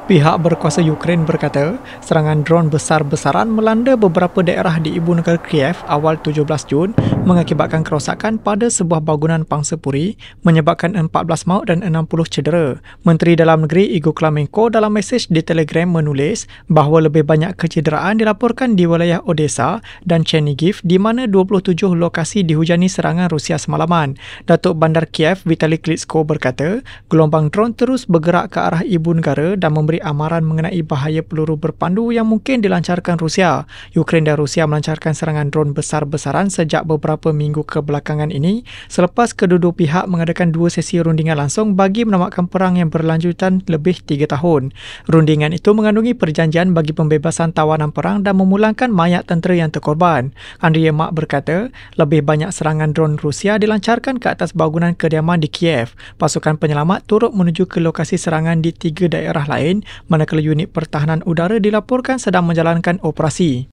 Pihak berkuasa Ukraine berkata, serangan dron besar-besaran melanda beberapa daerah di ibu negara Kiev awal 17 Jun mengakibatkan kerosakan pada sebuah bangunan pangsapuri menyebabkan 14 maut dan 60 cedera. Menteri Dalam Negeri Igor Klamenko dalam mesej di Telegram menulis bahawa lebih banyak kecederaan dilaporkan di wilayah Odessa dan Chernihiv di mana 27 lokasi dihujani serangan Rusia semalaman. Datuk Bandar Kiev Vitali Klitschko berkata, gelombang dron terus bergerak ke arah ibu negara dan memberi amaran mengenai bahaya peluru berpandu yang mungkin dilancarkan Rusia. Ukraine dan Rusia melancarkan serangan dron besar-besaran sejak beberapa minggu kebelakangan ini selepas kedua-dua pihak mengadakan dua sesi rundingan langsung bagi menamatkan perang yang berlanjutan lebih 3 tahun. Rundingan itu mengandungi perjanjian bagi pembebasan tawanan perang dan memulangkan mayat tentera yang terkorban. Andriy Yermak berkata, lebih banyak serangan dron Rusia dilancarkan ke atas bangunan kediaman di Kiev. Pasukan penyelamat turut menuju ke lokasi serangan di 3 daerah lain manakala unit pertahanan udara dilaporkan sedang menjalankan operasi.